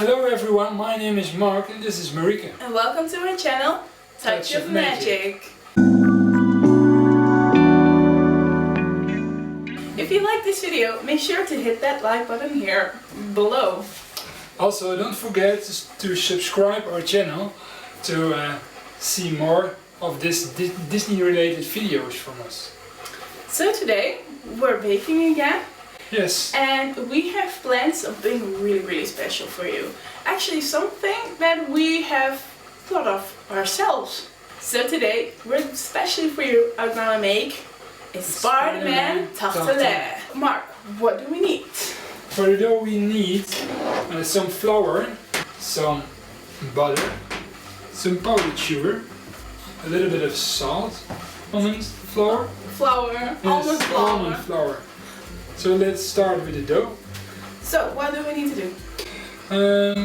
Hello everyone, my name is Mark and this is Marika. And welcome to our channel, Touch of Magic. If you like this video, make sure to hit that like button here below. Also, don't forget to subscribe our channel to see more of this Disney related videos from us. So today we're baking again. Yes. And we have planned something really special for you. Actually something that we have thought of ourselves. So today, we're especially for you are gonna make a Spiderman tartelette. Mark, what do we need? For the dough we need some flour, some butter, some powdered sugar, a little bit of salt, almond flour. Almond flour. Almond flour. So let's start with the dough. So what do we need to do?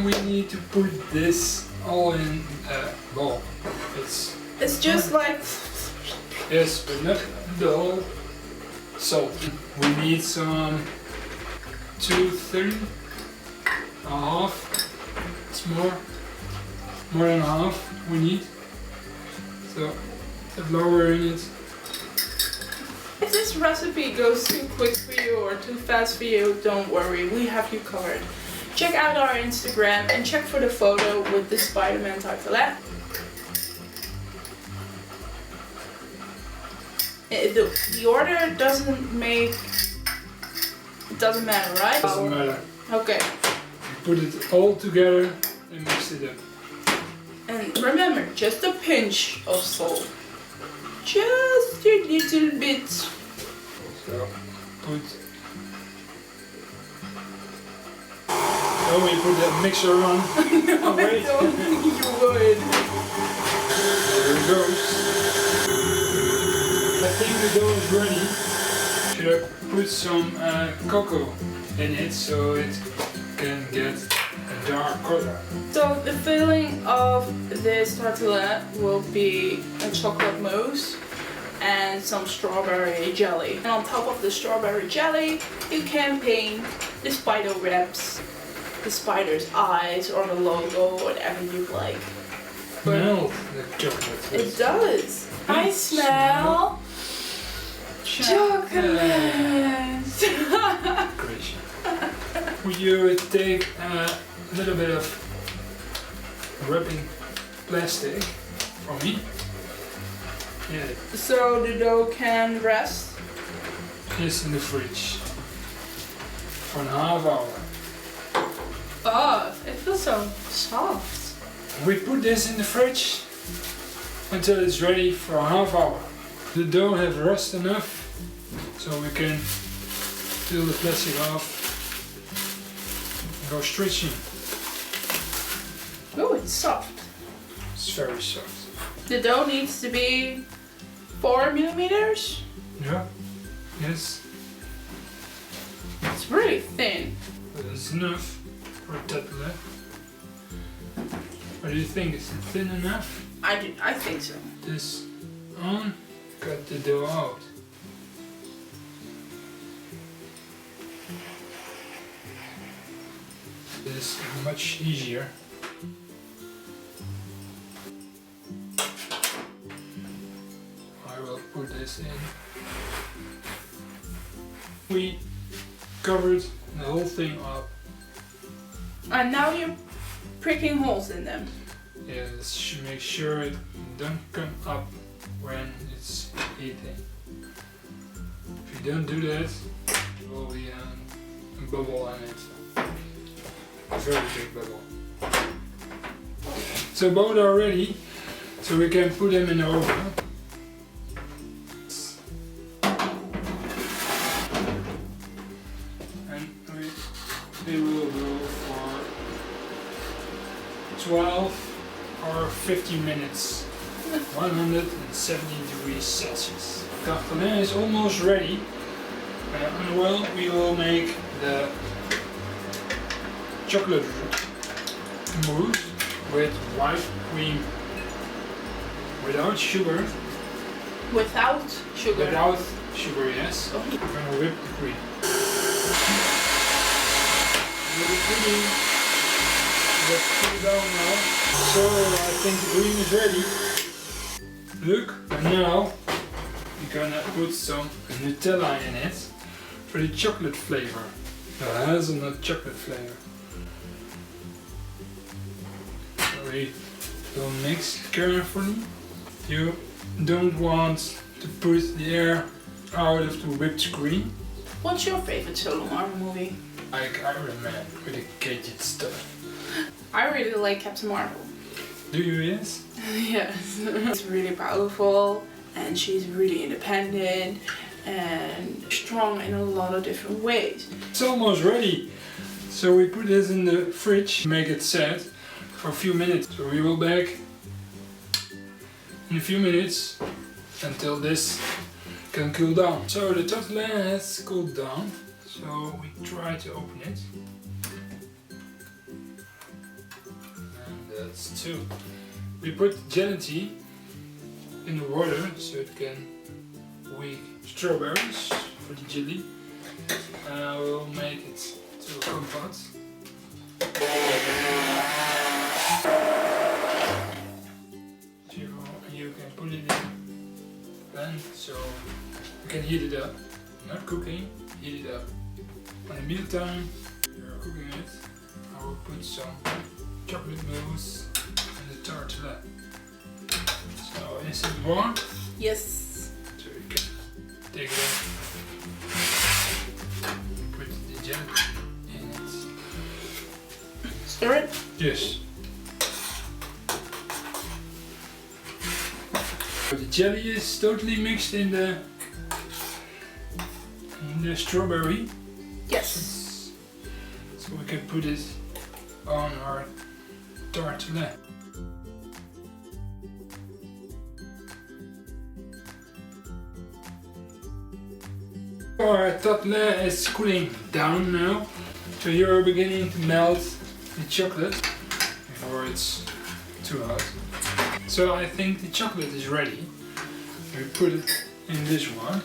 We need to put this all in a bowl. It's just like... Yes, but not the whole salt. We need some 230 a half. It's more than half we need. So the flour in it. If this recipe goes too quick for you or too fast for you, don't worry, we have you covered. Check out our Instagram and check for the photo with the Spiderman tartelette. The order doesn't matter, right? Doesn't matter. Okay. Put it all together and mix it up. And remember, just a pinch of salt. Just a little bit. So put. Oh, we put the mixer on. No, wait. I don't think you would. There it goes. I think the dough is ready. Should I put some cacao in it so it can get a dark color? So the filling of this tartelette will be a chocolate mousse and some strawberry jelly. And on top of the strawberry jelly, you can paint the spider webs, the spider's eyes, or the logo, whatever you like. Smell the chocolate. It does. I smell chocolate. Great. Would you take a little bit of wrapping plastic for me? Yeah. So the dough can rest? Yes, in the fridge for an half hour. Oh, it feels so soft. We put this in the fridge until it's ready for a half hour. The dough has rust enough so we can peel the plastic off and go stretching. Oh, it's soft. It's very soft. The dough needs to be 4 millimeters. Yeah. Yes. It's really thin. But it's enough for a tartelette. What do you think? Is it thin enough? I think so. This on, cut the dough out. This is much easier. I will put this in. We covered the whole thing up. And now you're pricking holes in them. Yes, make sure it don't come up when it's heating. If you don't do that, there will be a bubble in it. A very big bubble. So both are ready, so we can put them in the oven. And they will go for 12 or 15 minutes, 170 degrees Celsius. The tartelette is almost ready. Well, we will make the chocolate mousse with white cream, without sugar. Without sugar? Without sugar, yes. Okay. We're gonna whip the cream. With the cream. let's put it down now. So I think the green is ready. Look, and now we're gonna put some Nutella in it for the chocolate flavor. The hazelnut chocolate flavor. So we will mix carefully. You don't want to put the air out of the whipped cream. What's your favorite solo Marvel movie? Like Iron Man with the gadget stuff. I really like Captain Marvel. Do you, yes? Yes. It's really powerful and she's really independent and strong in a lot of different ways. It's almost ready. So we put this in the fridge, make it set for a few minutes. So we will back in a few minutes until this can cool down. So the tartelette has cooled down. So we try to open it. And that's two. We put gelatine in the water so it can weak strawberries for the jelly. And I will make it to a compote. You can put it in pan so you can heat it up. Not cooking, heat it up. In the meantime, you're cooking it. I will put some chocolate mousse and the tartelette. So is it warm? Yes. So you can take it out. Put the jelly in it. Stir it? Yes. The jelly is totally mixed in the strawberry. Yes. So we can put it on our tartelette. Our tartelette is cooling down now. So you're beginning to melt the chocolate before it's too hot. So I think the chocolate is ready. We put it in this one.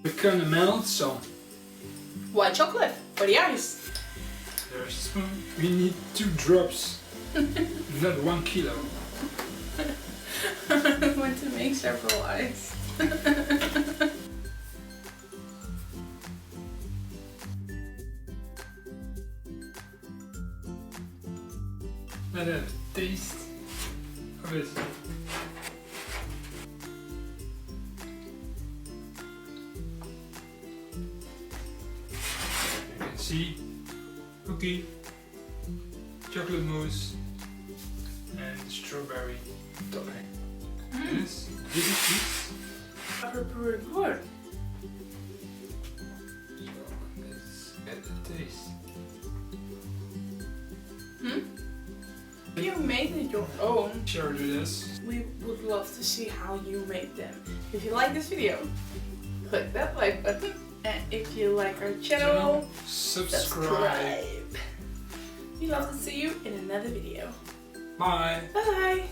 We're gonna melt some. White chocolate for the ice. There's a spoon. We need 2 drops, not 1 kilo. I want to make several ice. Let's have a taste of it. You can see cookie, chocolate mousse, and strawberry topping. Yes, delicious. Pretty good. So let's get the taste. If you made it your own, Sure do this. we would love to see how you make them. If you like this video, click that like button. And if you like our channel, subscribe. We'd love to see you in another video. Bye. Bye!